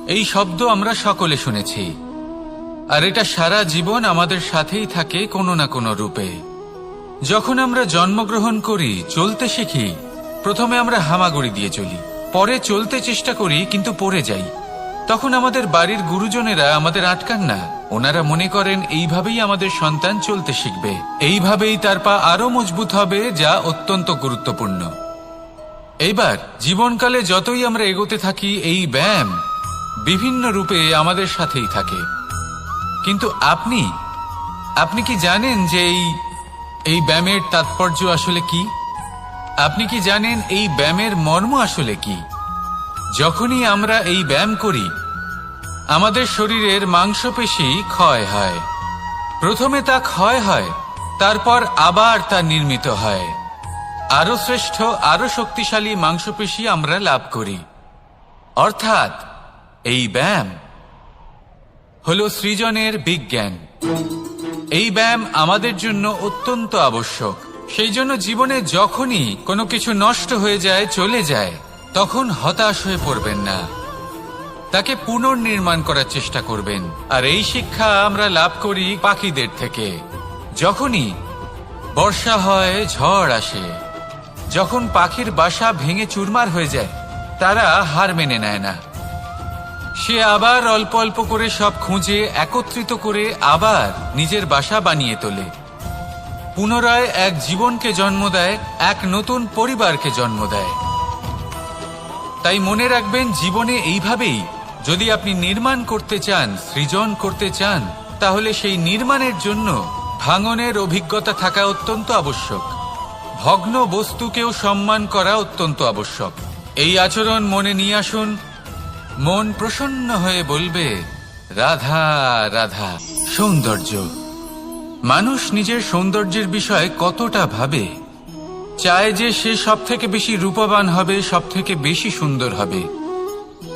এই শব্দ আমরা সকলে শুনেছি, আর এটা সারা জীবন আমাদের সাথেই থাকে কোনো না কোনো রূপে। যখন আমরা জন্মগ্রহণ করি, চলতে শিখি, প্রথমে আমরা হামাগুড়ি দিয়ে চলি, পরে চলতে চেষ্টা করি কিন্তু পড়ে যাই। তখন আমাদের বাড়ির গুরুজনেরা আমাদের আটকান না। ওনারা মনে করেন এইভাবেই আমাদের সন্তান চলতে শিখবে, এইভাবেই তার পা আরো মজবুত হবে, যা অত্যন্ত গুরুত্বপূর্ণ। এইবার জীবনকালে যতই আমরা এগোতে থাকি, এই ব্যায়াম বিভিন্ন রূপে আমাদের সাথেই থাকে। কিন্তু আপনি কি জানেন যে এই ব্যায়ামের তাৎপর্য আসলে কি? আপনি কি জানেন এই ব্যায়ামের মর্ম আসলে কি? যখনই আমরা এই ব্যায়াম করি, আমাদের শরীরের মাংসপেশি ক্ষয় হয়। প্রথমে তা ক্ষয় হয়, তারপর আবার তা নির্মিত হয়। আরো শ্রেষ্ঠ, আরো শক্তিশালী মাংসপেশি আমরা লাভ করি। অর্থাৎ এই ব্যায়াম হলো সৃজনের বিজ্ঞান। এই ব্যায়াম আমাদের জন্য অত্যন্ত আবশ্যক। সেই জন্য জীবনে যখনই কোনো কিছু নষ্ট হয়ে যায়, চলে যায়, তখন হতাশ হয়ে পড়বেন না, তাকে পুনর্নির্মাণ করার চেষ্টা করবেন। আর এই শিক্ষা আমরা লাভ করি পাখিদের থেকে। যখনই বর্ষা হয়, ঝড় আসে, যখন পাখির বাসা ভেঙে চুরমার হয়ে যায়, তারা হার মেনে নেয় না। সে আবার অল্প অল্প করে সব খুঁজে একত্রিত করে আবার নিজের বাসা বানিয়ে তোলে, পুনরায় এক জীবনকে জন্ম দেয়, এক নতুন পরিবারকে জন্ম দেয়। তাই মনে রাখবেন, জীবনে এইভাবেই যদি আপনি নির্মাণ করতে চান, সৃজন করতে চান, তাহলে সেই নির্মাণের জন্য ভাঙনের অভিজ্ঞতা থাকা অত্যন্ত আবশ্যক। ভগ্ন বস্তুকেও সম্মান করা অত্যন্ত আবশ্যক। এই আচরণ মনে নিয়ে আসুন, মন প্রসন্ন হয়ে বলবে, রাধা রাধা। সৌন্দর্য। মানুষ নিজের সৌন্দর্যের বিষয়ে কতটা ভাবে, চায় যে সে সব থেকে বেশি রূপবান হবে, সব থেকে বেশি সুন্দর হবে।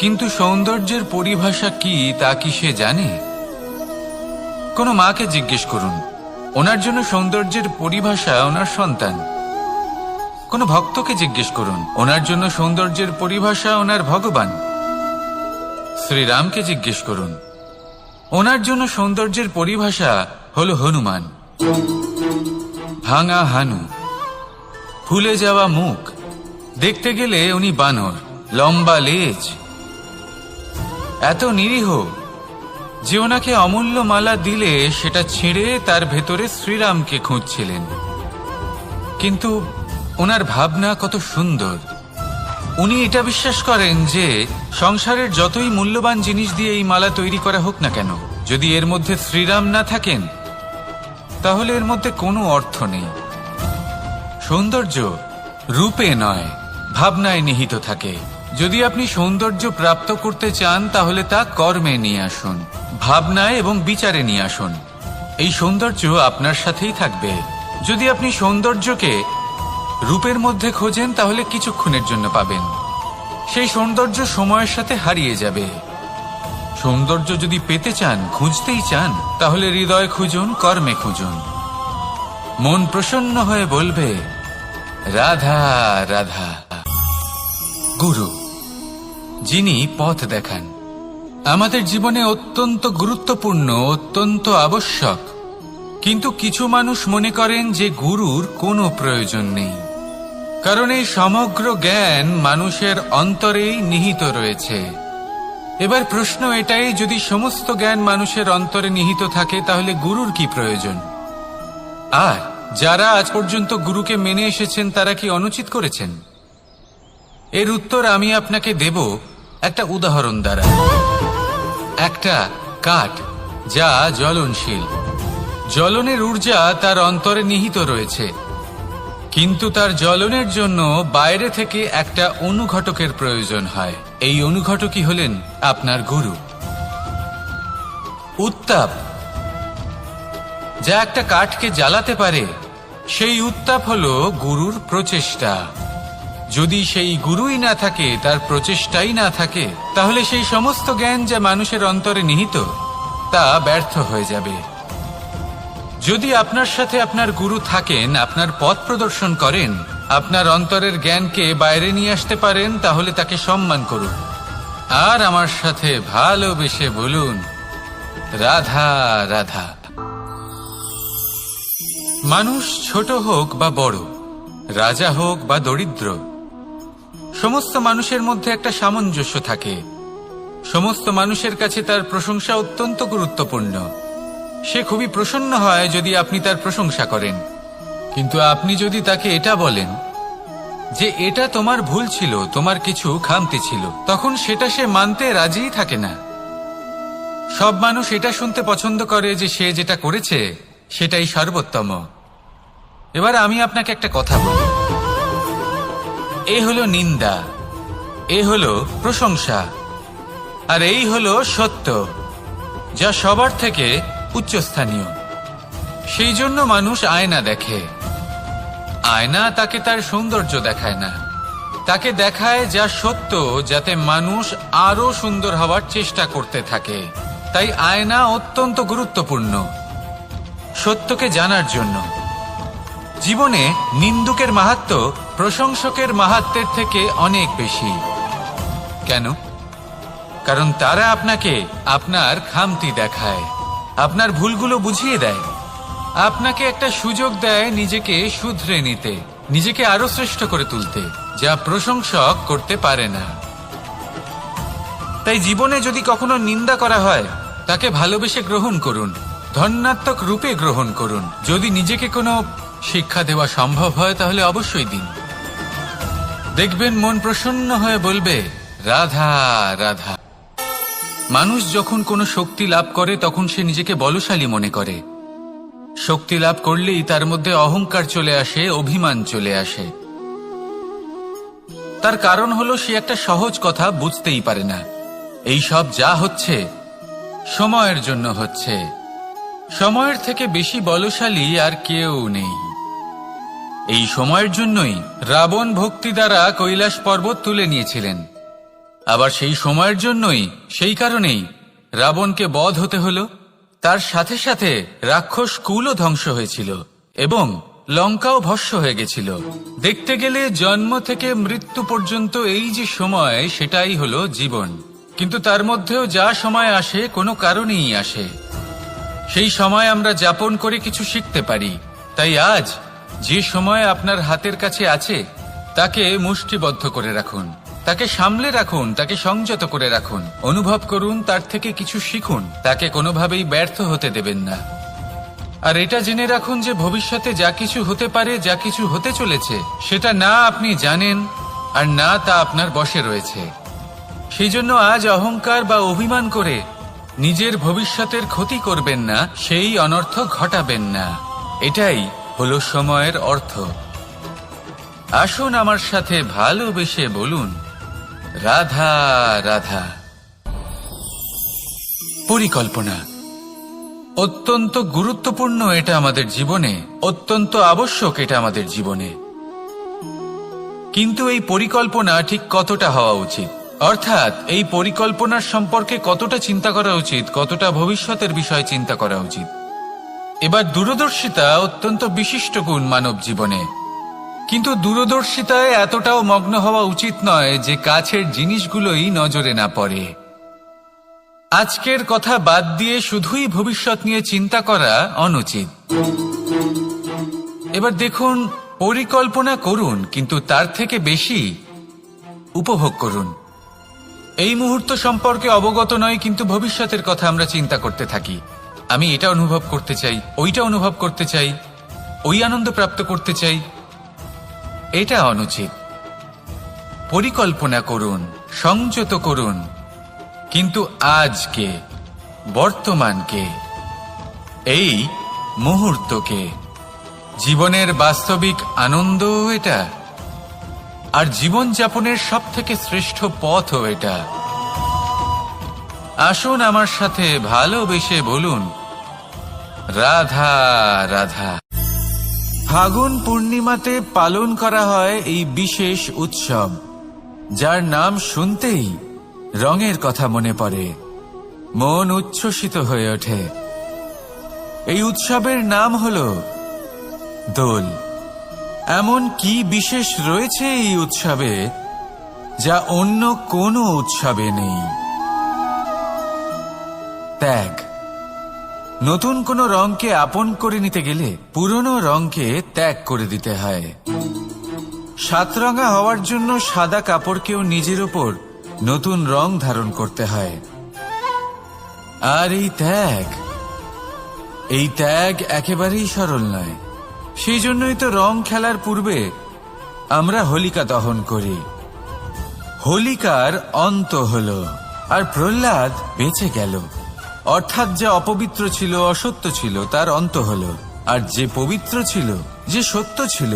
কিন্তু সৌন্দর্যের পরিভাষা কি, তা কি সে জানে? কোনো মাকে জিজ্ঞেস করুন, ওনার জন্য সৌন্দর্যের পরিভাষা ওনার সন্তান। কোনো ভক্তকে জিজ্ঞেস করুন, ওনার জন্য সৌন্দর্যের পরিভাষা ওনার ভগবান। শ্রীরামকে জিজ্ঞেস করুন, ওনার জন্য সৌন্দর্যের পরিভাষা হলো হনুমান। ভাঙা হানু, ফুলে যাওয়া মুখ, দেখতে গেলে উনি বানর, লম্বা লেজ, এত নিরীহ যে ওনাকে অমূল্য মালা দিলে সেটা ছিঁড়ে তার ভেতরে শ্রীরামকে খুঁজছিলেন। কিন্তু ওনার ভাবনা কত সুন্দর। উনি এটা বিশ্বাস করেন যে সংসারের যতই মূল্যবান জিনিস দিয়ে এই মালা তৈরি করা হোক না কেন, যদি এর মধ্যে শ্রীরাম না থাকেন, তাহলে এর মধ্যে কোনো অর্থ নেই। সৌন্দর্য রূপে নয়, ভাবনায় নিহিত থাকে। যদি আপনি সৌন্দর্য প্রাপ্ত করতে চান, তাহলে তা কর্মে নিয়ে আসুন, ভাবনায় এবং বিচারে নিয়ে আসুন। এই সৌন্দর্য আপনার সাথেই থাকবে। যদি আপনি সৌন্দর্যকে রূপের মধ্যে খোঁজেন, তাহলে কিছুক্ষণের জন্য পাবেন, সেই সৌন্দর্য সময়ের সাথে হারিয়ে যাবে। সৌন্দর্য যদি পেতে চান, খুঁজতেই চান, তাহলে হৃদয় খুঁজুন, কর্মে খুঁজুন। মন প্রসন্ন হয়ে বলবে, রাধা রাধা। গুরু, যিনি পথ দেখান, আমাদের জীবনে অত্যন্ত গুরুত্বপূর্ণ, অত্যন্ত আবশ্যক। কিন্তু কিছু মানুষ মনে করেন যে গুরুর কোনো প্রয়োজন নেই, কারণ এই সমগ্র জ্ঞান মানুষের অন্তরেই নিহিত রয়েছে। এবার প্রশ্ন এটাই, যদি সমস্ত জ্ঞান মানুষের অন্তরে নিহিত থাকে, তাহলে গুরুর কি প্রয়োজন? আর যারা আজ পর্যন্ত গুরুকে মেনে এসেছেন, তারা কি অনুচিত করেছেন? এর উত্তর আমি আপনাকে দেব একটা উদাহরণ দ্বারা। একটা কাঠ যা জ্বলনশীল, জ্বলনের ঊর্জা তার অন্তরে নিহিত রয়েছে, কিন্তু তার জ্বলনের জন্য বাইরে থেকে একটা অনুঘটকের প্রয়োজন হয়। এই অনুঘটকই হলেন আপনার গুরু। উত্তাপ যা একটা কাঠকে জ্বালাতে পারে, সেই উত্তাপ হলো গুরুর প্রচেষ্টা। যদি সেই গুরুই না থাকে, তার প্রচেষ্টাই না থাকে, তাহলে সেই সমস্ত জ্ঞান যা মানুষের অন্তরে নিহিত, তা ব্যর্থ হয়ে যাবে। যদি আপনার সাথে আপনার গুরু থাকেন, আপনার পথ প্রদর্শন করেন, আপনার অন্তরের জ্ঞানকে বাইরে নিয়ে আসতে পারেন, তাহলে তাকে সম্মান করুন। আর আমার সাথে ভালোবেসে বলুন, রাধা রাধা। মানুষ ছোট হোক বা বড়, রাজা হোক বা দরিদ্র, সমস্ত মানুষের মধ্যে একটা সামঞ্জস্য থাকে। সমস্ত মানুষের কাছে তার প্রশংসা অত্যন্ত গুরুত্বপূর্ণ। সে খুবই প্রসন্ন হয় যদি আপনি তার প্রশংসা করেন, কিন্তু আপনি যদি তাকে এটা বলেন যে এটা তোমার ভুল ছিল, তোমার কিছু খামতি ছিল, তখন সেটা সে মানতে রাজিই থাকে না। সব মানুষ এটা শুনতে পছন্দ করে যে সে যেটা করেছে সেটাই সর্বোত্তম। এবার আমি আপনাকে একটা কথা বলি, এ হলো নিন্দা, এ হলো প্রশংসা, আর এই হলো সত্য, যা সবার থেকে উচ্চস্থানীয়। সেই জন্য মানুষ আয়না দেখে। আয়না তাকে তার সৌন্দর্য দেখায় না, তাকে দেখায় যা সত্য, যাতে মানুষ আরো সুন্দর হওয়ার চেষ্টা করতে থাকে। তাই আয়না অত্যন্ত গুরুত্বপূর্ণ সত্যকে জানার জন্য। জীবনে নিন্দুকের মাহাত্ম্য প্রশংসকের মাহাত্ম্যের থেকে অনেক বেশি। কেন? কারণ তারা আপনাকে আপনার খামতি দেখায়, আপনার ভুলগুলো বুঝিয়ে দেয়, আপনাকে একটা সুযোগ দেয় নিজেকে শুধরে নিতে, নিজেকে আরো শ্রেষ্ঠ করে তুলতে, যা প্রশংসক করতে পারে না। তাই জীবনে যদি কখনো নিন্দা করা হয়, তাকে ভালোবেসে গ্রহণ করুন, ধন্যাত্মক রূপে গ্রহণ করুন। যদি নিজেকে কোনো শিক্ষা দেওয়া সম্ভব হয় তাহলে অবশ্যই দিন। দেখবেন মন প্রসন্ন হয়ে বলবে, রাধা রাধা। মানুষ যখন কোনো শক্তি লাভ করে তখন সে নিজেকে বলশালী মনে করে। শক্তি লাভ করলেই তার মধ্যে অহংকার চলে আসে, অভিমান চলে আসে। তার কারণ হলো সে একটা সহজ কথা বুঝতেই পারে না। এই সব যা হচ্ছে সময়ের জন্য হচ্ছে। সময়ের থেকে বেশি বলশালী আর কেউ নেই। এই সময়ের জন্যই রাবণ ভক্তি দ্বারা কৈলাস পর্বত তুলে নিয়েছিলেন। আবার সেই সময়ের জন্যই, সেই কারণেই রাবণকে বধ হতে হলো। তার সাথে সাথে রাক্ষস কুলও ধ্বংস হয়েছিল এবং লঙ্কাও ভস্ম হয়ে গেছিল। দেখতে গেলে জন্ম থেকে মৃত্যু পর্যন্ত এই যে সময়, সেটাই হলো জীবন। কিন্তু তার মধ্যেও যা সময় আসে কোনো কারণেই আসে। সেই সময় আমরা যাপন করে কিছু শিখতে পারি। তাই আজ যে সময় আপনার হাতের কাছে আছে তাকে মুষ্টিবদ্ধ করে রাখুন, তাকে সামলে রাখুন, তাকে সংযত করে রাখুন, অনুভব করুন, তার থেকে কিছু শিখুন, তাকে কোনোভাবেই ব্যর্থ হতে দেবেন না। আর এটা জেনে রাখুন যে ভবিষ্যতে যা কিছু হতে পারে, যা কিছু হতে চলেছে, সেটা না আপনি জানেন আর না তা আপনার বশে রয়েছে। সেই জন্য আজ অহংকার বা অভিমান করে নিজের ভবিষ্যতের ক্ষতি করবেন না, সেই অনর্থ ঘটাবেন না। এটাই হলো সময়ের অর্থ। আসুন আমার সাথে ভালোবেসে বলুন, রাধা রাধা। পরিকল্পনা অত্যন্ত গুরুত্বপূর্ণ, এটা আমাদের জীবনে অত্যন্ত আবশ্যক, এটা আমাদের জীবনে। কিন্তু এই পরিকল্পনা ঠিক কতটা হওয়া উচিত, অর্থাৎ এই পরিকল্পনার সম্পর্কে কতটা চিন্তা করা উচিত, কতটা ভবিষ্যতের বিষয় চিন্তা করা উচিত। এবার দূরদর্শিতা অত্যন্ত বিশিষ্ট গুণ মানব জীবনে, কিন্তু দূরদর্শিতায় এতটাও মগ্ন হওয়া উচিত নয় যে কাছের জিনিসগুলোই নজরে না পড়ে। আজকের কথা বাদ দিয়ে শুধুই ভবিষ্যৎ নিয়ে চিন্তা করা অনুচিত। এবার দেখুন, পরিকল্পনা করুন, কিন্তু তার থেকে বেশি উপভোগ করুন। এই মুহূর্ত সম্পর্কে অবগত নয়, কিন্তু ভবিষ্যতের কথা আমরা চিন্তা করতে থাকি। আমি এটা অনুভব করতে চাই, ওইটা অনুভব করতে চাই, ওই আনন্দ প্রাপ্ত করতে চাই। এটা অনুচিত। পরিকল্পনা করুন, সংযত করুন, কিন্তু আজকে, বর্তমানকে, এই মুহূর্তকে, জীবনের বাস্তবিক আনন্দ এটা, আর জীবনযাপনের সব থেকে শ্রেষ্ঠ পথও এটা। আসুন আমার সাথে ভালোবেসে বলুন, রাধা রাধা। ফাগুন পূর্ণিমাতে পালন করা হয় এই বিশেষ উৎসব, যার নাম শুনতেই রঙের কথা মনে পড়ে, মন উচ্ছ্বসিত হয়ে ওঠে। এই উৎসবের নাম হলো দোল। এমন কি বিশেষ রয়েছে এই উৎসবে যা অন্য কোনো উৎসবে নেই। ত্যাগ। নতুন কোনো রঙকে আপন করে নিতে গেলে পুরনো রঙকে ত্যাগ করে দিতে হয়। সাতরঙা হওয়ার জন্য সাদা কাপড়কেও নিজের ওপর নতুন রং ধারণ করতে হয়। আর এই ত্যাগ একেবারেই সরল নয়। সেই জন্যই তো রং খেলার পূর্বে আমরা হোলিকা দহন করি। হোলিকার অন্ত হল, আর প্রহ্লাদ বেঁচে গেল। অর্থাৎ যা অপবিত্র ছিল, অসত্য ছিল, তার অন্ত হল, আর যে পবিত্র ছিল, যে সত্য ছিল,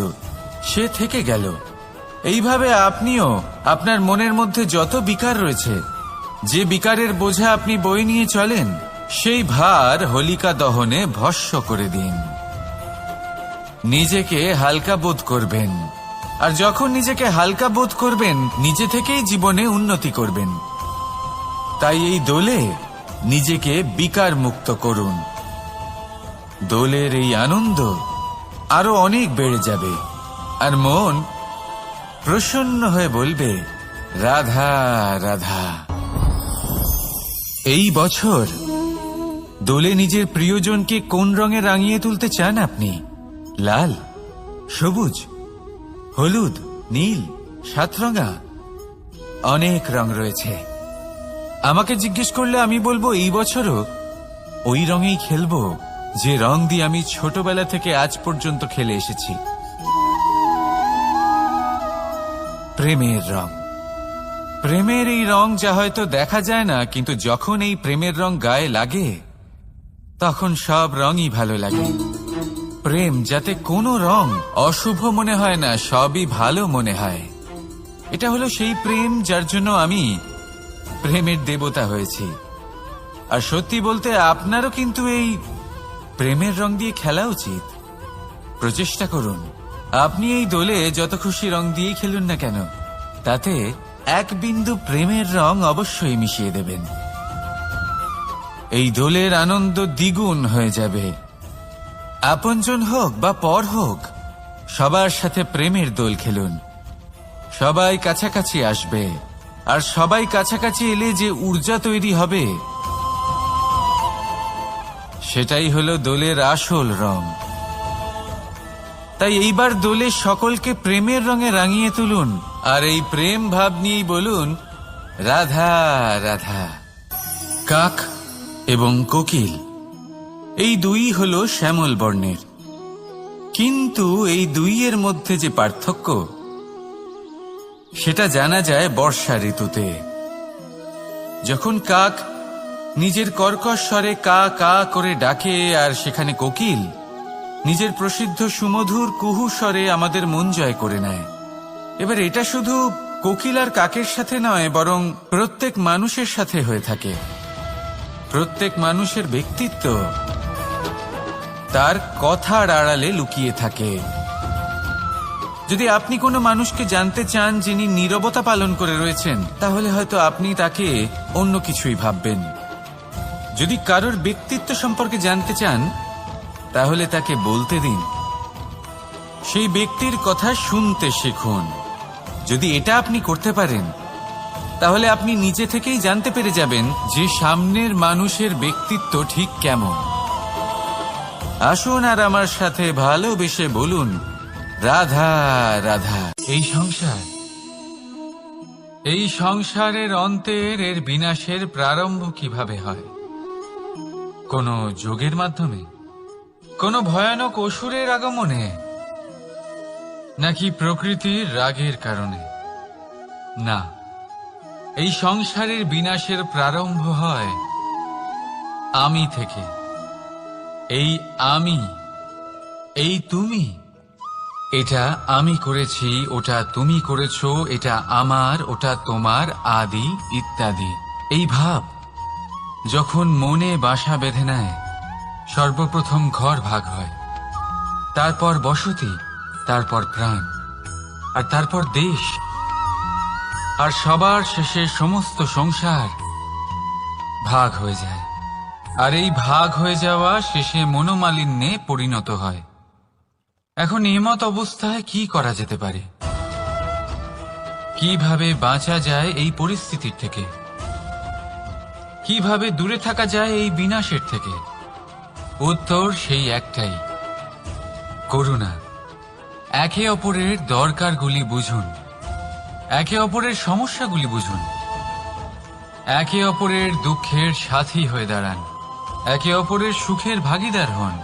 সে থেকে গেল। এইভাবে আপনিও আপনার মনের মধ্যে যত বিকার রয়েছে, যে বিকারের বোঝা আপনি বয়ে নিয়ে চলেন, সেই ভার হোলিকা দহনে ভস্ম করে দিন। নিজেকে হালকা বোধ করবেন, আর যখন নিজেকে হালকা বোধ করবেন, নিজে থেকেই জীবনে উন্নতি করবেন। তাই এই দোলে নিজেকে বিকার মুক্ত করুন। দোলের এই আনন্দ আরো অনেক বেড়ে যাবে, আর মন প্রসন্ন হয়ে বলবে, রাধা রাধা। এই বছর দোলে নিজের প্রিয়জনকে কোন রঙে রাঙিয়ে তুলতে চান আপনি? লাল, সবুজ, হলুদ, নীল, সাতরঙা, অনেক রং রয়েছে। আমাকে জিজ্ঞেস করলে আমি বলবো, এই বছরও ওই রঙেই খেলবো যে রং দিয়ে আমি ছোটবেলা থেকে আজ পর্যন্ত খেলে এসেছি। প্রেমের রং। প্রেমের এই রং যা হয়তো দেখা যায় না, কিন্তু যখন এই প্রেমের রং গায়ে লাগে তখন সব রঙই ভালো লাগে। প্রেম যাতে কোনো রং অশুভ মনে হয় না, সবই ভালো মনে হয়। এটা হলো সেই প্রেম যার জন্য আমি প্রেমের দেবতা হয়েছি। আর সত্যি বলতে আপনারও কিন্তু এই প্রেমের রং দিয়ে খেলা উচিত। প্রচেষ্টা করুন। আপনি এই দোলে যত খুশি রং দিয়েই খেলুন না কেন, তাতে এক বিন্দু প্রেমের রং অবশ্যই মিশিয়ে দেবেন। এই দোলের আনন্দ দ্বিগুণ হয়ে যাবে। আপনজন হোক বা পর হোক, সবার সাথে প্রেমের দোল খেলুন। সবাই কাছাকাছি আসবে, আর সবাই কাছাকাছি এলে যে ঊর্জা তৈরি হবে, সেটাই হলো দোলের আসল রং। তাই এইবার দোলে সকলকে প্রেমের রঙে রাঙিয়ে তুলুন, আর এই প্রেম ভাব নিয়েই বলুন, রাধা রাধা। কাক এবং কোকিল এই দুই হলো শ্যামল বর্ণের, কিন্তু এই দুইয়ের মধ্যে যে পার্থক্য, সেটা জানা যায় বর্ষা ঋতুতে। যখন কাক নিজের কর্কশ স্বরে কা কা করে ডাকে, আর সেখানে কোকিল নিজের প্রসিদ্ধ সুমধুর কুহু স্বরে আমাদের মন জয় করে নেয়। এবার এটা শুধু কোকিল আর কাকের সাথে নয়, বরং প্রত্যেক মানুষের সাথে হয়ে থাকে। প্রত্যেক মানুষের ব্যক্তিত্ব তার কথার আড়ালে লুকিয়ে থাকে। যদি আপনি কোনো মানুষকে জানতে চান যিনি নীরবতা পালন করে রয়েছেন, তাহলে হয়তো আপনি তাকে অন্য কিছুই ভাববেন। যদি কারোর ব্যক্তিত্ব সম্পর্কে জানতে চান, তাহলে তাকে বলতে দিন। সেই ব্যক্তির কথা শুনতে শিখুন। যদি এটা আপনি করতে পারেন, তাহলে আপনি নিজে থেকেই জানতে পেরে যাবেন যে সামনের মানুষের ব্যক্তিত্ব ঠিক কেমন। আসুন আর আমার সাথে ভালোবেসে বলুন, রাধা রাধা। এই সংসারের অন্তের, এর বিনাশের প্রারম্ভ কিভাবে হয়? কোন যোগের মাধ্যমে? কোন ভয়ানক অসুরের আগমনে? নাকি প্রকৃতির রাগের কারণে? না, এই সংসারের বিনাশের প্রারম্ভ হয় আমি থেকে। এই আমি, এই তুমি, এটা আমি করেছি, ওটা তুমি করেছো, এটা আমার, ওটা তোমার, আদি ইত্যাদি। এই ভাব যখন মনে বাসা বেঁধে নেয়, সর্বপ্রথম ঘর ভাগ হয়, তারপর বসতি, তারপর প্রাণ, আর তারপর দেশ, আর সবার শেষে সমস্ত সংসার ভাগ হয়ে যায়। আর এই ভাগ হয়ে যাওয়া শেষে মনোমালিন্যে পরিণত হয়। এখন এমত অবস্থায় কি করা যেতে পারে? কিভাবে বাঁচা যায় এই পরিস্থিতির থেকে, কিভাবে দূরে থাকা যায় এই বিনাশের থেকে? উত্তর সেই একটাই, করুণা। একে অপরের দরকারগুলি বুঝুন, একে অপরের সমস্যাগুলি বুঝুন, একে অপরের দুঃখের সাথী হয়ে দাঁড়ান, একে অপরের সুখের ভাগীদার হন।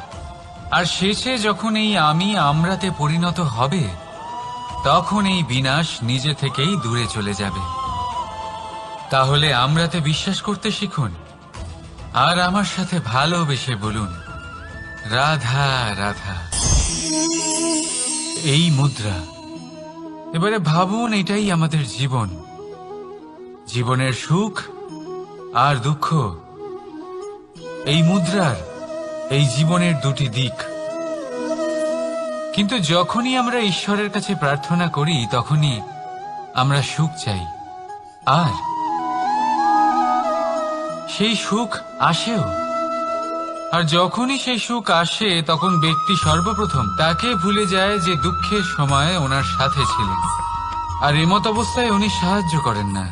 আর শেষে যখন এই আমি আমরাতে পরিণত হবে, তখন এই বিনাশ নিজে থেকেই দূরে চলে যাবে। তাহলে আমরাতে বিশ্বাস করতে শিখুন, আর আমার সাথে ভালোবেসে বলুন, রাধা রাধা। এই মুদ্রা, এবারে ভাবুন, এটাই আমাদের জীবন, জীবনের সুখ আর দুঃখ। এই মুদ্রার, এই জীবনের দুটি দিক। কিন্তু যখনই আমরা ঈশ্বরের কাছে প্রার্থনা করি, তখনই আমরা সুখ চাই, আর সেই সুখ আসেও। আর যখনই সেই সুখ আসে, তখন ব্যক্তি সর্বপ্রথম তাকে ভুলে যায় যে দুঃখের সময় ওনার সাথে ছিলেন। আর এমত অবস্থায় উনি সাহায্য করেন না,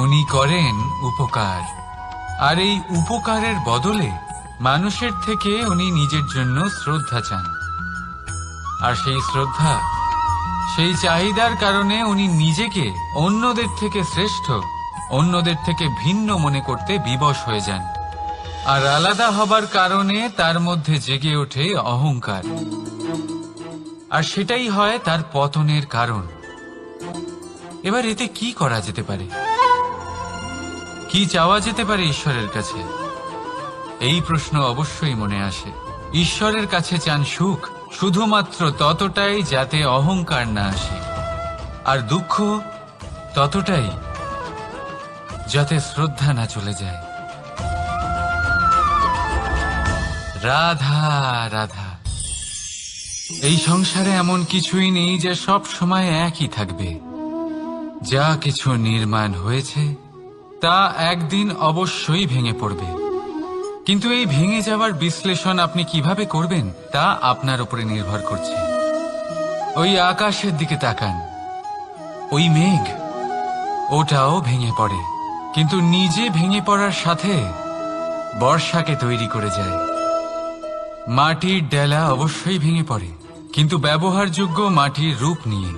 উনি করেন উপকার। আর এই উপকারের বদলে মানুষের থেকে উনি নিজের জন্য শ্রদ্ধা চান। আর সেই শ্রদ্ধা, সেই চাহিদার কারণে উনি নিজেকে অন্যদের থেকে শ্রেষ্ঠ, অন্যদের থেকে ভিন্ন মনে করতে বিবশ হয়ে যান। আর আলাদা হবার কারণে তার মধ্যে জেগে ওঠে অহংকার, আর সেটাই হয় তার পতনের কারণ। এবার এতে কি করা যেতে পারে? কি চাওয়া যেতে পারে ঈশ্বরের কাছে? এই প্রশ্ন অবশ্যই মনে আসে। ঈশ্বরের কাছে চান সুখ, শুধুমাত্র ততটাই যাতে অহংকার না আসে, আর দুঃখ ততটাই যাতে শ্রদ্ধা না চলে যায়। রাধা রাধা। এই সংসারে এমন কিছুই নেই যে সব সময় একই থাকবে। যা কিছু নির্মাণ হয়েছে তা একদিন অবশ্যই ভেঙে পড়বে, কিন্তু এই ভেঙে যাওয়ার বিশ্লেষণ আপনি কিভাবে করবেন তা আপনার উপরে নির্ভর করছে। ওই আকাশের দিকে তাকান, ওই মেঘ, ওটাও ভেঙে পড়ে, কিন্তু নিজে ভেঙে পড়ার সাথে বর্ষাকে তৈরি করে যায়। মাটির ডেলা অবশ্যই ভেঙে পড়ে, কিন্তু ব্যবহারযোগ্য মাটির রূপ নিয়ে।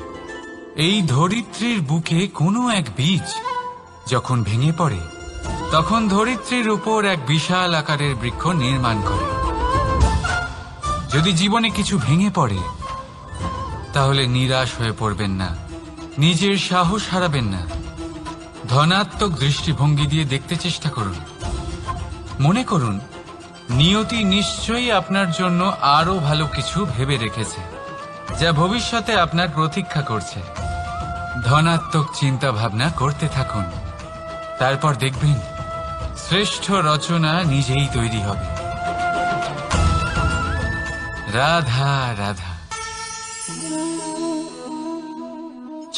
এই ধরিত্রীর বুকে কোনো এক বীজ যখন ভেঙে পড়ে, তখন ধরিত্রীর উপর এক বিশাল আকারের বৃক্ষ নির্মাণ করে। যদি জীবনে কিছু ভেঙে পড়ে, তাহলে নিরাশ হয়ে পড়বেন না, নিজের সাহস হারাবেন না। ধনাত্মক দৃষ্টিভঙ্গি দিয়ে দেখতে চেষ্টা করুন। মনে করুন, নিয়তি নিশ্চয়ই আপনার জন্য আরো ভালো কিছু ভেবে রেখেছে, যা ভবিষ্যতে আপনার প্রতীক্ষা করছে। ধনাত্মক চিন্তা ভাবনা করতে থাকুন, তারপর দেখবেন শ্রেষ্ঠ রচনা নিজেই তৈরি হবে। রাধা রাধা।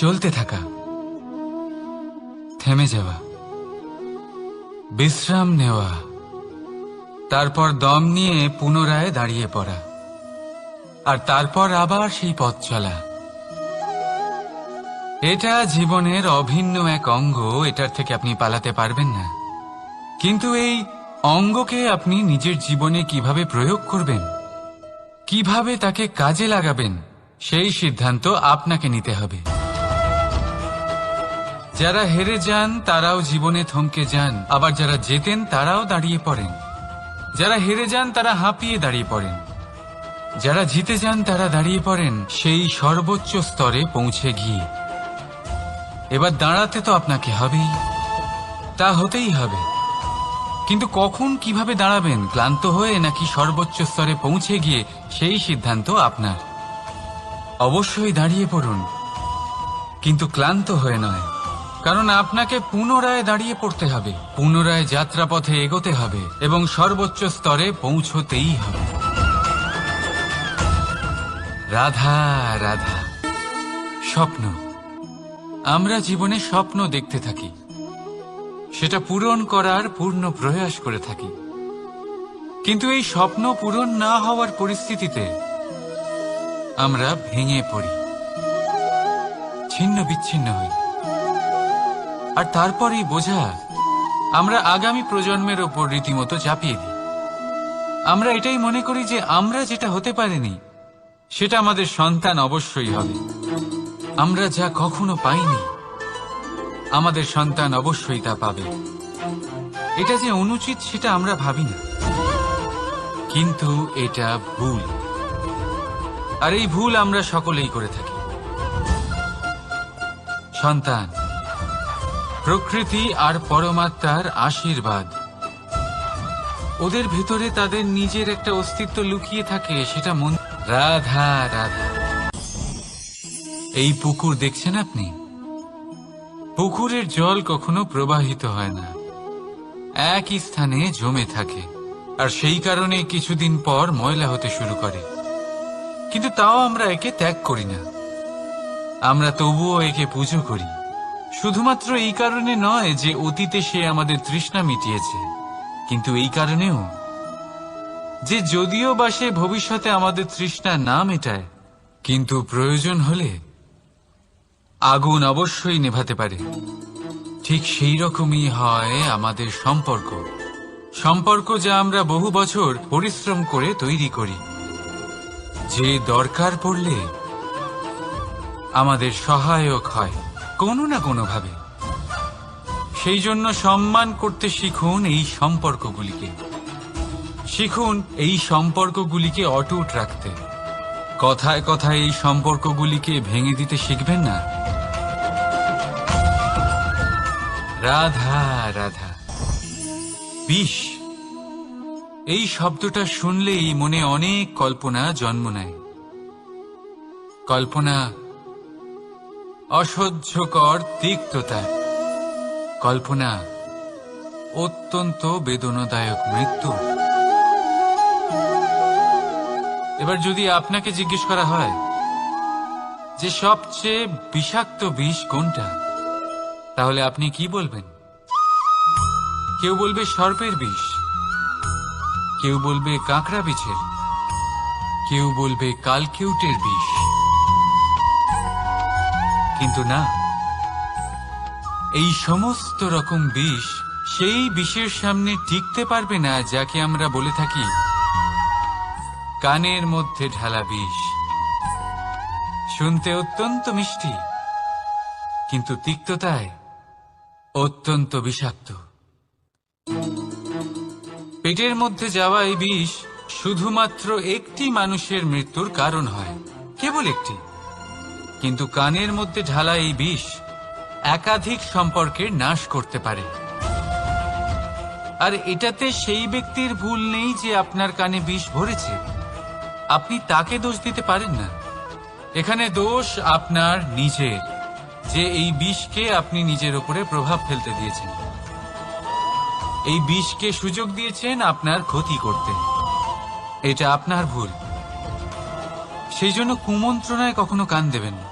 চলতে থাকা, থেমে যাওয়া, বিশ্রাম নেওয়া, তারপর দম নিয়ে পুনরায় দাঁড়িয়ে পড়া, আর তারপর আবার সেই পথ চলা। এটা জীবনের অভিন্ন এক অঙ্গ, এটার থেকে আপনি পালাতে পারবেন না। কিন্তু এই অঙ্গকে আপনি নিজের জীবনে কিভাবে প্রয়োগ করবেন, কিভাবে তাকে কাজে লাগাবেন, সেই সিদ্ধান্ত আপনাকে নিতে হবে। যারা হেরে যান তারাও জীবনে থমকে যান, আবার যারা জেতেন তারাও দাঁড়িয়ে পড়েন। যারা হেরে যান তারা হাঁপিয়ে দাঁড়িয়ে পড়েন, যারা জিতে যান তারা দাঁড়িয়ে পড়েন সেই সর্বোচ্চ স্তরে পৌঁছে গিয়ে। এবার দাঁড়াতে তো আপনাকে হবেই, তা হতেই হবে। কিন্তু কখন, কিভাবে দাঁড়াবেন, ক্লান্ত হয়ে নাকি সর্বোচ্চ স্তরে পৌঁছে গিয়ে, সেই সিদ্ধান্ত আপনার। অবশ্যই দাঁড়িয়ে পড়ুন, কিন্তু ক্লান্ত হয়ে নয়, কারণ আপনাকে পুনরায় দাঁড়িয়ে পড়তে হবে, পুনরায় যাত্রাপথে এগোতে হবে এবং সর্বোচ্চ স্তরে পৌঁছতেই হবে। রাধা রাধা। স্বপ্ন, আমরা জীবনে স্বপ্ন দেখতে থাকি, সেটা পূরণ করার পূর্ণ প্রয়াস করে থাকি। কিন্তু এই স্বপ্ন পূরণ না হওয়ার পরিস্থিতিতে আমরা ভেঙে পড়ি, ছিন্ন বিচ্ছিন্ন হই, আর তারপরেই বোঝা আমরা আগামী প্রজন্মের ওপর রীতিমতো চাপিয়ে দিই। আমরা এটাই মনে করি যে আমরা যেটা হতে পারিনি সেটা আমাদের সন্তান অবশ্যই হবে। আমরা যা কখনো পাইনি আমাদের সন্তান অবশ্যই তা পাবে। এটা যে অনুচিত সেটা আমরা ভাবি না, কিন্তু এটা ভুল। আর এই ভুল আমরা সকলেই করে থাকি। সন্তান প্রকৃতি আর পরমাত্মার আশীর্বাদ। ওদের ভেতরে তাদের নিজের একটা অস্তিত্ব লুকিয়ে থাকে, সেটা মন। রাধা রাধা। এই পুকুর দেখছেন আপনি? পুকুরের জল কখনো প্রবাহিত হয় না, একই স্থানে জমে থাকে। আর সেই কারণে কিছুদিন পর ময়লা হতে শুরু করে। কিন্তু তাও আমরা একে ত্যাগ করি না, আমরা তবুও একে পুজো করি। শুধুমাত্র এই কারণে নয় যে অতীতে সে আমাদের তৃষ্ণা মিটিয়েছে, কিন্তু এই কারণেও যে যদিও বা সে ভবিষ্যতে আমাদের তৃষ্ণা না মেটায়, কিন্তু প্রয়োজন হলে আগুন অবশ্যই নেভাতে পারে। ঠিক সেই রকমই হয় আমাদের সম্পর্ক। সম্পর্ক যা আমরা বহু বছর পরিশ্রম করে তৈরি করি, যে দরকার পড়লে আমাদের সহায়ক হয় কোনো না কোনোভাবে। সেই জন্য সম্মান করতে শিখুন এই সম্পর্কগুলিকে। শিখুন এই সম্পর্কগুলিকে অটুট রাখতে। কথায় কথায় এই সম্পর্কগুলিকে ভেঙে দিতে শিখবেন না। রাধা রাধা। বিষ, এই শব্দটা শুনলেই মনে অনেক কল্পনা জন্ম নেয়। কল্পনা অসহ্যকর তিক্ততা, কল্পনা অত্যন্ত বেদনাদায়ক মৃত্যু। এবার যদি আপনাকে জিজ্ঞেস করা হয় যে সবচেয়ে বিষাক্ত বিষ কোনটা, তাহলে আপনি কি বলবেন? কেউ বলবে সর্পের বিষ, কেউ বলবে কাঁকড়া বিছের, কেউ বলবে কালকিউটের বিষ। কিন্তু না, এই সমস্ত রকম বিষ সেই বিষের সামনে টিকতে পারবে না যাকে আমরা বলে থাকি কানের মধ্যে ঢালা বিষ। শুনতে অত্যন্ত মিষ্টি, কিন্তু তিক্ততায় অত্যন্ত বিষাক্ত। পেটের মধ্যে যাওয়া এই বিষ শুধুমাত্র একটি মানুষের মৃত্যুর কারণ হয়, কেবল একটি। কিন্তু কানের মধ্যে ঢালা এই বিষ একাধিক সম্পর্কের নাশ করতে পারে। আর এটাতে সেই ব্যক্তির ভুল নেই যে আপনার কানে বিষ ভরেছে। আপনি তাকে দোষ দিতে পারেন না। এখানে দোষ আপনার নিজের, যে এই বিষকে আপনি নিজের উপরে প্রভাব ফেলতে দিয়েছেন। এই বিষকে সুযোগ দিয়েছেন আপনার ক্ষতি করতে। এটা আপনার ভুল। সেই জন্য কুমন্ত্রণায় কখনো কান দেবেন না।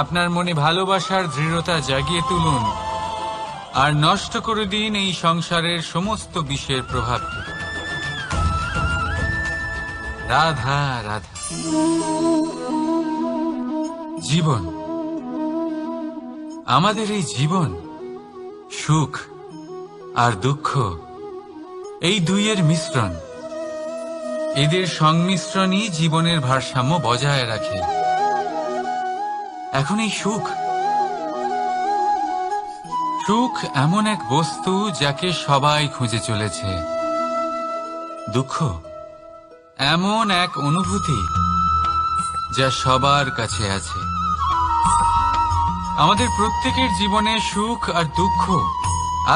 আপনার মনে ভালোবাসার দৃঢ়তা জাগিয়ে তুলুন আর নষ্ট করে দিন এই সংসারের সমস্ত বিষের প্রভাবকে। রাধা রাধা। জীবন, আমাদের এই জীবন, সুখ আর দুঃখ, এই দুইয়ের মিশ্রণ। এদের সংমিশ্রণই জীবনের ভারসাম্য বজায় রাখে। এখন এই সুখ, সুখ এমন এক বস্তু যাকে সবাই খুঁজে চলেছে। দুঃখ এমন এক অনুভূতি যা সবার কাছে আছে। আমাদের প্রত্যেকের জীবনে সুখ আর দুঃখ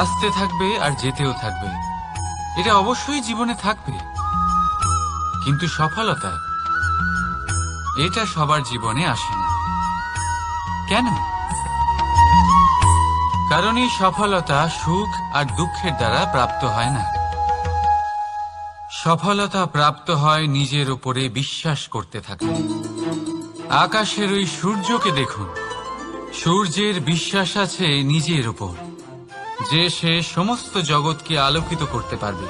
আসতে থাকবে আর যেতেও থাকবে। এটা অবশ্যই জীবনে থাকবে, কিন্তু সফলতা এটা সবার জীবনে আসে না। কেন? কারণ এই সফলতা সুখ আর দুঃখের দ্বারা প্রাপ্ত হয় না। সফলতা প্রাপ্ত হয় নিজের উপরে বিশ্বাস করতে থাকলে। আকাশের ওই সূর্যকে দেখুন, সূর্যের বিশ্বাস আছে নিজের উপর যে সে সমস্ত জগৎকে আলোকিত করতে পারবে।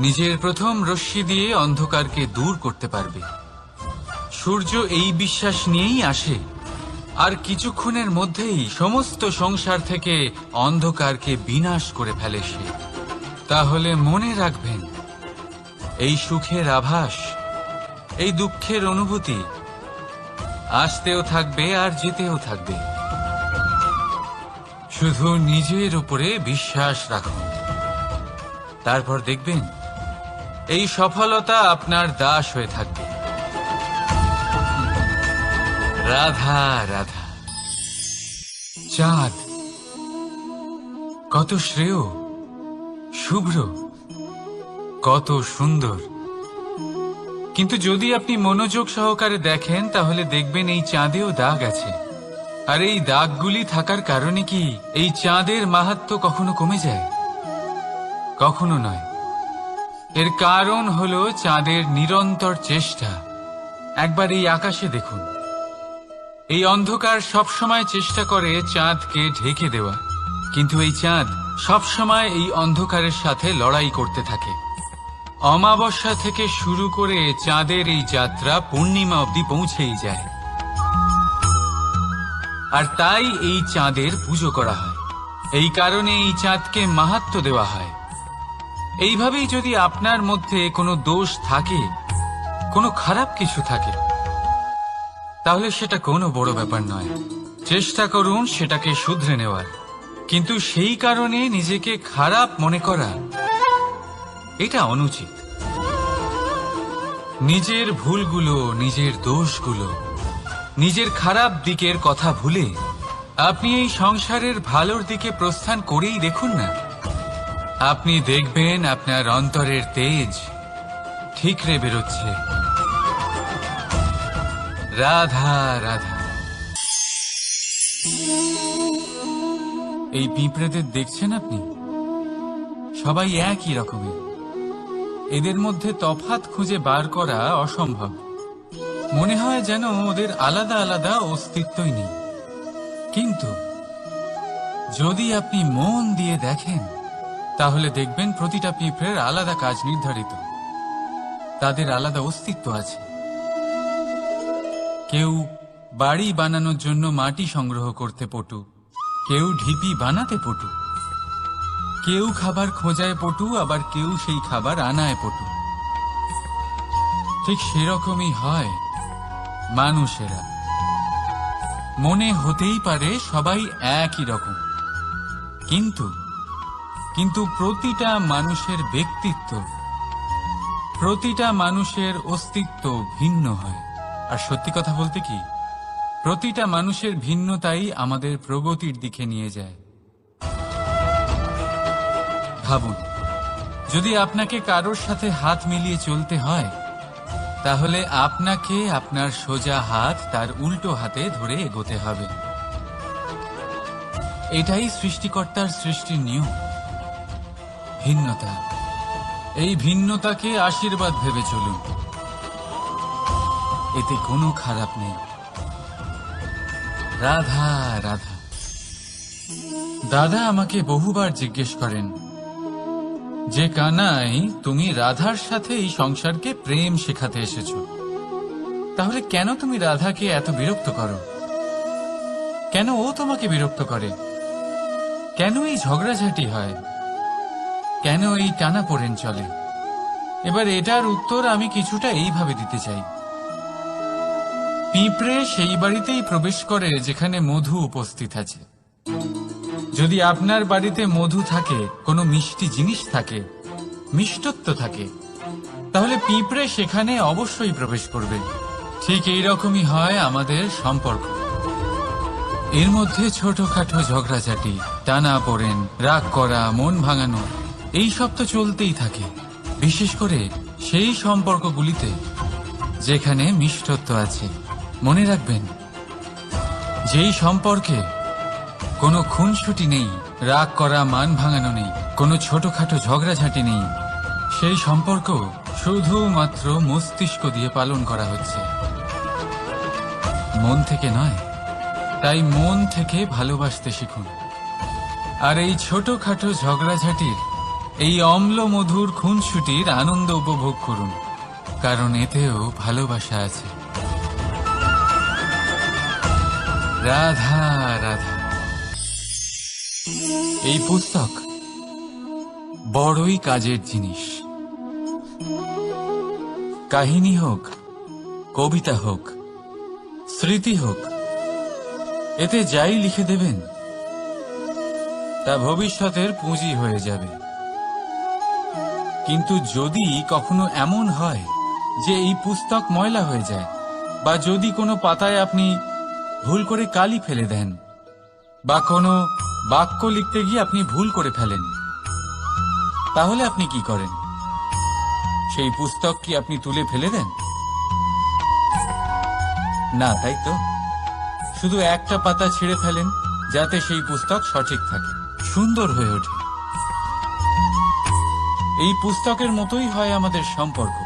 নিজের প্রথম রশ্মি দিয়ে অন্ধকারকে দূর করতে পারবে। সূর্য এই বিশ্বাস নিয়েই আসে আর কিছুক্ষণের মধ্যেই সমস্ত সংসার থেকে অন্ধকারকে বিনাশ করে ফেলে সে। তাহলে মনে রাখবেন, এই সুখের আভাস, এই দুঃখের অনুভূতি আসতেও থাকবে আর যেতেও থাকবে। শুধু নিজের উপরে বিশ্বাস রাখুন, তারপর দেখবেন এই সফলতা আপনার দাস হয়ে থাকবে। রাধা রাধা। চাঁদ কত শ্রেয়, শুভ্র, কত সুন্দর, কিন্তু যদি আপনি মনোযোগ সহকারে দেখেন তাহলে দেখবেন এই চাঁদেও দাগ আছে। আর এই দাগগুলি থাকার কারণে কি এই চাঁদের মাহাত্ম্য কখনো কমে যায়? কখনো নয়। এর কারণ হলো চাঁদের নিরন্তর চেষ্টা। একবার এই আকাশে দেখুন, এই অন্ধকার সবসময় চেষ্টা করে চাঁদকে ঢেকে দেওয়া, কিন্তু এই চাঁদ সবসময় এই অন্ধকারের সাথে লড়াই করতে থাকে। অমাবস্যা থেকে শুরু করে চাঁদের এই যাত্রা পূর্ণিমা অবধি পৌঁছেই যায়। আর তাই এই চাঁদের পুজো করা হয়, এই কারণে এই চাঁদকে মাহাত্ম্য দেওয়া হয়। এইভাবেই যদি আপনার মধ্যে কোনো দোষ থাকে, কোনো খারাপ কিছু থাকে, তাহলে সেটা কোনো বড় ব্যাপার নয়। চেষ্টা করুন সেটাকে শুধরে নেওয়ার, কিন্তু সেই কারণে নিজেকে খারাপ মনে করা এটা অনুচিত। নিজের ভুলগুলো, নিজের দোষগুলো, নিজের খারাপ দিকের কথা ভুলে আপনি এই সংসারের ভালোর দিকে প্রস্থান করেই দেখুন না। আপনি দেখবেন আপনার অন্তরের তেজ ঠিকরে বেরোচ্ছে। রাধা রাধা। এই পিঁপড়েদের দেখছেন আপনি? সবাই একই রকমের। এদের মধ্যে তফাৎ খুঁজে বার করা অসম্ভব। মনে হয় যেন ওদের আলাদা আলাদা অস্তিত্বই নেই। কিন্তু যদি আপনি মন দিয়ে দেখেন তাহলে দেখবেন প্রতিটা পিঁপড়ের আলাদা কাজ নির্ধারিত, তাদের আলাদা অস্তিত্ব আছে। কেউ বাড়ি বানানোর জন্য মাটি সংগ্রহ করতে পটু, কেউ ঢিপি বানাতে পটু, কেউ খাবার খোঁজায় পটু, আবার কেউ সেই খাবার আনায় পটু। ঠিক সেরকমই হয় মানুষেরা। মনে হতেই পারে সবাই একই রকম, কিন্তু প্রতিটা মানুষের ব্যক্তিত্ব, প্রতিটা মানুষের অস্তিত্ব ভিন্ন হয়। আর সত্যি কথা বলতে কি, প্রতিটা মানুষের ভিন্নতাই আমাদের প্রগতির দিকে নিয়ে যায়। ভাবুন, যদি আপনাকে কারোর সাথে হাত মিলিয়ে চলতে হয়, তাহলে আপনাকে আপনার সোজা হাত তার উল্টো হাতে ধরে এগোতে হবে। এটাই সৃষ্টিকর্তার সৃষ্টির নিয়ম। ভিন্নতা, এই ভিন্নতাকে আশীর্বাদ ভেবে চলুন, এতে কোনো খারাপ নেই। রাধা রাধা। দাদা আমাকে বহুবার জিজ্ঞেস করেন যে কানাই, তুমি রাধার সাথে এই সংসারকে প্রেম শেখাতে এসেছো, তাহলে কেন তুমি রাধাকে এত বিরক্ত করো? কেন ও তোমাকে বিরক্ত করে? কেন এই ঝগড়াঝাটি হয়? কেন এই টানাপোড়েন চলে? এবার এটার উত্তর আমি কিছুটা এইভাবে দিতে চাই। পিঁপড়ে সেই বাড়িতেই প্রবেশ করে যেখানে মধু উপস্থিত আছে। যদি আপনার বাড়িতে মধু থাকে, কোনো মিষ্টি জিনিস থাকে, মিষ্টত্ব থাকে, তাহলে পিঁপড়ে সেখানে অবশ্যই প্রবেশ করবে। ঠিক এইরকমই হয় আমাদের সম্পর্ক। এর মধ্যে ছোটখাটো ঝগড়াঝাটি, টানাপোড়েন, রাগ করা, মন ভাঙানো, এই সব তো চলতেই থাকে। বিশেষ করে সেই সম্পর্কগুলিতে যেখানে মিষ্টত্ব আছে। মনে রাখবেন, যেই সম্পর্কে কোনো খুনসুটি নেই, রাগ করা, মান ভাঙানো নেই, কোনো ছোটখাটো ঝগড়াঝাটি নেই, সেই সম্পর্ক শুধুমাত্র মস্তিষ্ক দিয়ে পালন করা হচ্ছে, মন থেকে নয়। তাই মন থেকে ভালোবাসতে শিখুন। আর এই ছোটখাটো ঝগড়াঝাটির, এই অম্ল মধুর খুনসুটির আনন্দ উপভোগ করুন, কারণ এতেও ভালোবাসা আছে। রাধা রাধা। এই পুস্তক বড়ই কাজের জিনিস। কাহিনী হোক, কবিতা হোক, স্মৃতি হোক, এতে যাই লিখে দেবেন তা ভবিষ্যতের পুঁজি হয়ে যাবে। কিন্তু যদি কখনো এমন হয় যে এই পুস্তক ময়লা হয়ে যায়, বা যদি কোনো পাতায় আপনি ভুল করে কালি ফেলে দেন, বা কোনো বাক্য লিখতে গিয়ে আপনি ভুল করে ফেলেন, তাহলে আপনি কি করেন? সেই পুস্তক কি আপনি তুলে ফেলে দেন? না, তাই তো। শুধু একটা পাতা ছিঁড়ে ফেলেন যাতে সেই পুস্তক সঠিক থাকে, সুন্দর হয়ে ওঠে। এই পুস্তকের মতোই হয় আমাদের সম্পর্ক।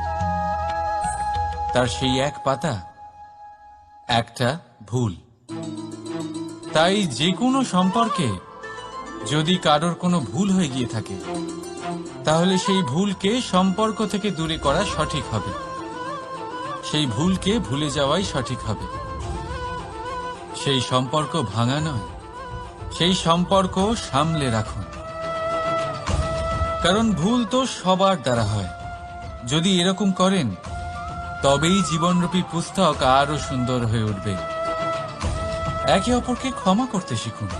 তার সেই এক পাতা, একটা ভুল। তাই যে কোনো সম্পর্কে যদি কারোর কোনো ভুল হয়ে গিয়ে থাকে, তাহলে সেই ভুলকে সম্পর্ক থেকে দূরে করা সঠিক হবে। সেই ভুলকে ভুলে যাওয়াই সঠিক হবে। সেই সম্পর্ক ভাঙা নয়, সেই সম্পর্ক সামলে রাখুন। কারণ ভুল তো সবার দ্বারা হয়। যদি এরকম করেন, তবেই জীবনরূপী পুস্তক আরো সুন্দর হয়ে উঠবে। একে অপরকে ক্ষমা করতে শিখুন।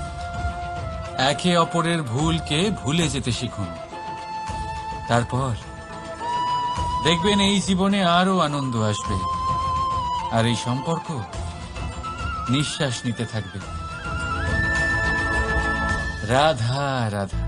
একে অপরের ভুলকে ভুলে যেতে শিখুন। তারপর দেখবেন এই জীবনে আরো আনন্দ আসবে, আর এই সম্পর্ক নিঃশ্বাস নিতে থাকবে। রাধা রাধা।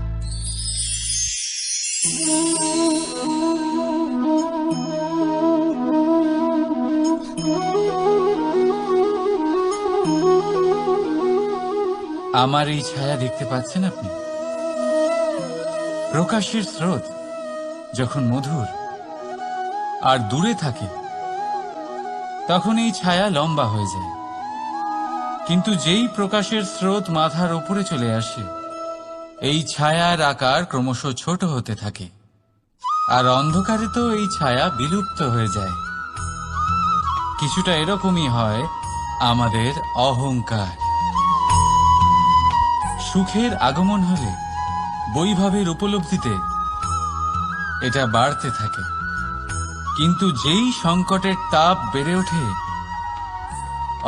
আমার এই ছায়া দেখতে পাচ্ছেন আপনি? প্রকাশের স্রোত যখন মধুর আর দূরে থাকে, তখন এই ছায়া লম্বা হয়ে যায়। কিন্তু যেই প্রকাশের স্রোত মাথার উপরে চলে আসে, এই ছায়ার আকার ক্রমশ ছোট হতে থাকে, আর অন্ধকারে তো এই ছায়া বিলুপ্ত হয়ে যায়। কিছুটা এরকমই হয় আমাদের অহংকার। সুখের আগমন হলে, বৈভবের উপলব্ধিতে এটা বাড়তে থাকে। কিন্তু যেই সংকটের তাপ বেড়ে ওঠে,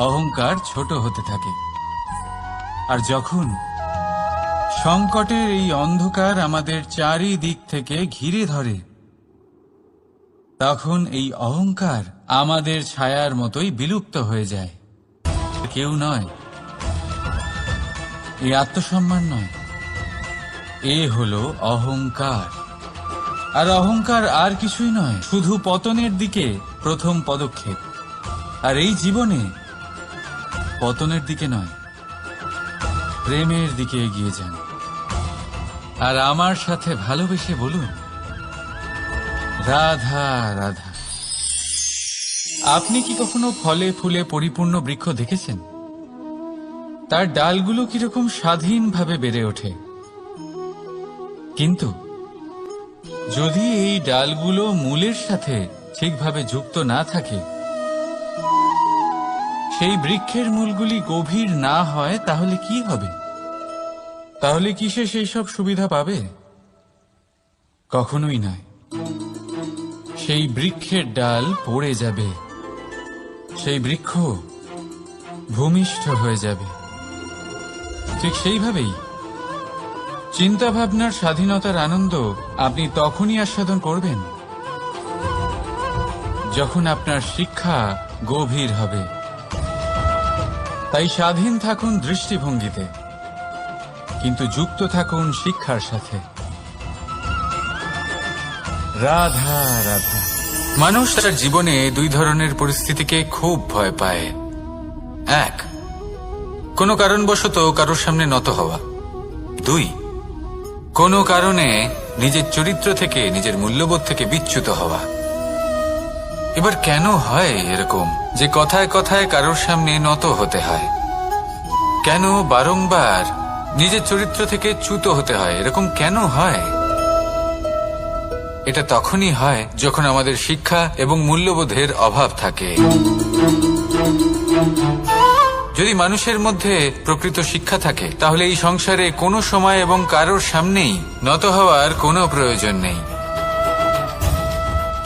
অহংকার ছোট হতে থাকে। আর যখন সংকটের এই অন্ধকার আমাদের চারিদিক থেকে ঘিরে ধরে, তখন এই অহংকার আমাদের ছায়ার মতোই বিলুপ্ত হয়ে যায়। কেউ নয়, এই আত্মসম্মান নয়, এ হলো অহংকার। আর অহংকার আর কিছুই নয়, শুধু পতনের দিকে প্রথম পদক্ষেপ। আর এই জীবনে পতনের দিকে নয়, প্রেমের দিকে এগিয়ে যান। আর আমার সাথে ভালোবেসে বলুন, রাধা রাধা। আপনি কি কখনো ফলে ফুলে পরিপূর্ণ বৃক্ষ দেখেছেন? তার ডালগুলো কিরকম স্বাধীনভাবে বেড়ে ওঠে। কিন্তু যদি এই ডালগুলো মূলের সাথে ঠিকভাবে যুক্ত না থাকে, সেই বৃক্ষের মূলগুলি গভীর না হয়, তাহলে কি হবে? তাহলে কি সে সেই সব সুবিধা পাবে? কখনোই নয়। সেই বৃক্ষের ডাল পড়ে যাবে, সেই বৃক্ষ ভূমিষ্ঠ হয়ে যাবে। ঠিক সেইভাবেই চিন্তা ভাবনার স্বাধীনতার আনন্দ আপনি তখনই আস্বাদন করবেন যখন আপনার শিক্ষা গভীর হবে। তাই স্বাধীন থাকুন দৃষ্টিভঙ্গিতে, কিন্তু যুক্ত থাকুন শিক্ষার সাথে। রাধা রাধা। মানুষ তার জীবনে দুই ধরনের পরিস্থিতিকে খুব ভয় পায়। এক, কোনো কারণবশত কারোর সামনে নত হওয়া। দুই, কোনো কারণে নিজের চরিত্র থেকে, নিজের মূল্যবোধ থেকে বিচ্যুত হওয়া। এবার কেন হয় এরকম যে কথায় কথায় কারোর সামনে নত হতে হয়? কেন বারংবার নিজের চরিত্র থেকে চ্যুত হতে হয়? এরকম কেন হয়? এটা তখনই হয় যখন আমাদের শিক্ষা এবং মূল্যবোধের অভাব থাকে। যদি মানুষের মধ্যে প্রকৃত শিক্ষা থাকে তাহলে এই সংসারে কোনো সময় এবং কারোর সামনেই নত হওয়ার কোনো প্রয়োজন নেই।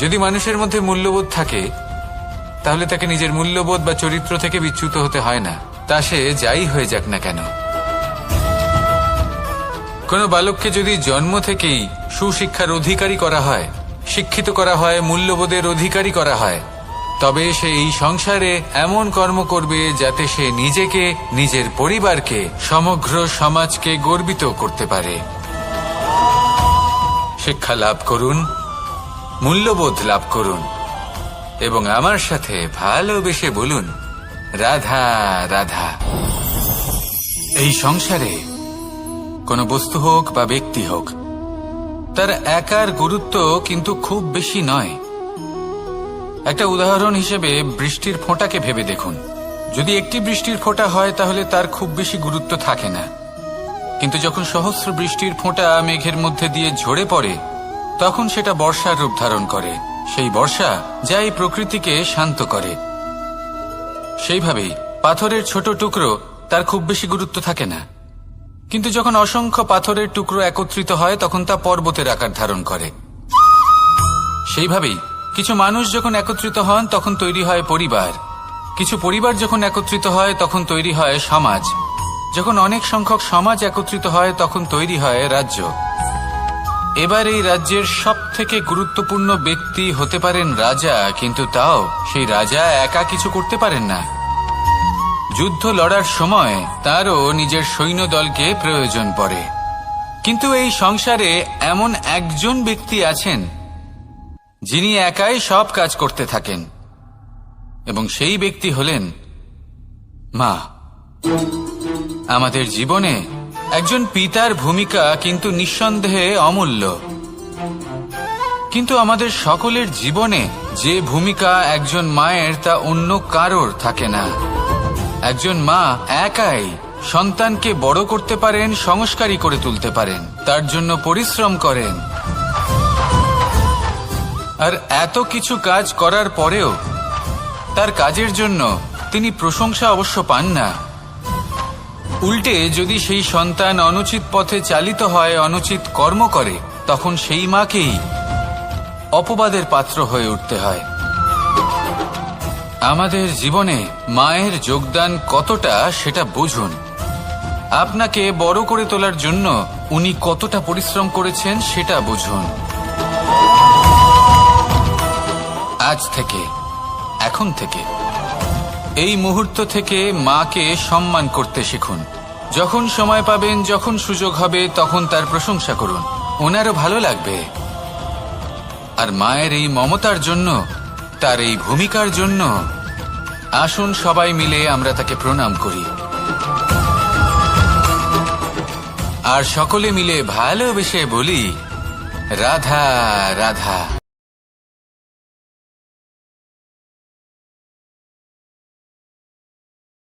যদি মানুষের মধ্যে মূল্যবোধ থাকে তাহলে তাকে নিজের মূল্যবোধ বা চরিত্র থেকে বিচ্যুত হতে হয় না, তা সে যাই হয়ে যাক না কেন। কোনো বালককে যদি জন্ম থেকেই সুশিক্ষার অধিকারী করা হয়, শিক্ষিত করা হয়, মূল্যবোধের অধিকারী করা হয়, তবে সে এই সংসারে এমন কর্ম করবে যাতে সে নিজেকে, নিজের পরিবারকে, সমগ্র সমাজকে গর্বিত করতে পারে। শিক্ষা লাভ করুন, মূল্যবোধ লাভ করুন এবং আমার সাথে ভালোবেসে বলুন, রাধা রাধা। এই সংসারে কোনো বস্তু হোক বা ব্যক্তি হোক, তার একার গুরুত্ব কিন্তু খুব বেশি নয়। একটা উদাহরণ হিসেবে বৃষ্টির ফোঁটাকে ভেবে দেখুন। যদি একটি বৃষ্টির ফোঁটা হয় তাহলে তার খুব বেশি গুরুত্ব থাকে না, কিন্তু যখন সহস্র বৃষ্টির ফোঁটা মেঘের মধ্যে দিয়ে ঝরে পড়ে তখন সেটা বর্ষার রূপ ধারণ করে। সেই বর্ষা যা এই প্রকৃতিকে শান্ত করে। সেইভাবেই পাথরের ছোট টুকরো, তার খুব বেশি গুরুত্ব থাকে না, কিন্তু যখন অসংখ্য পাথরের টুকরো একত্রিত হয় তখন তা পর্বতের আকার ধারণ করে। সেইভাবেই কিছু মানুষ যখন একত্রিত হন তখন তৈরি হয় পরিবার, কিছু পরিবার যখন একত্রিত হয় তখন তৈরি হয় সমাজ, যখন অনেক সংখ্যক সমাজ একত্রিত হয় তখন তৈরি হয় রাজ্য। এবার এই রাজ্যের সবথেকে গুরুত্বপূর্ণ ব্যক্তি হতে পারেন রাজা, কিন্তু তাও সেই রাজা একা কিছু করতে পারেন না। যুদ্ধ লড়ার সময় তারও নিজের সৈন্যদলকে প্রয়োজন পড়ে। কিন্তু এই সংসারে এমন একজন ব্যক্তি আছেন যিনি একাই সব কাজ করতে থাকেন, এবং সেই ব্যক্তি হলেন মা। আমাদের জীবনে একজন পিতার ভূমিকা কিন্তু নিঃসন্দেহে অমূল্য, কিন্তু আমাদের সকলের জীবনে যে ভূমিকা একজন মায়ের তা অন্য কারোর থাকে না। একজন মা একাই সন্তানকে বড় করতে পারেন, সংস্কারী করে তুলতে পারেন, তার জন্য পরিশ্রম করেন। আর এত কিছু কাজ করার পরেও তার কাজের জন্য তিনি প্রশংসা অবশ্য পান না। উল্টে যদি সেই সন্তান অনুচিত পথে চালিত হয়, অনুচিত কর্ম করে, তখন সেই মাকেই অপবাদের পাত্র হয়ে উঠতে হয়। আমাদের জীবনে মায়ের যোগদান কতটা সেটা বুঝুন। আপনাকে বড় করে তোলার জন্য উনি কতটা পরিশ্রম করেছেন সেটা বুঝুন। আজ থেকে, এখন থেকে, এই মুহূর্ত থেকে মাকে সম্মান করতে শিখুন। যখন সময় পাবেন, যখন সুযোগ হবে, তখন তার প্রশংসা করুন, ওনারও ভালো লাগবে। আর মায়ের এই মমতার জন্য, তার এই ভূমিকার জন্য আসুন সবাই মিলে আমরা তাকে প্রণাম করি, আর সকলে মিলে ভালোবেসে বলি, রাধা রাধা।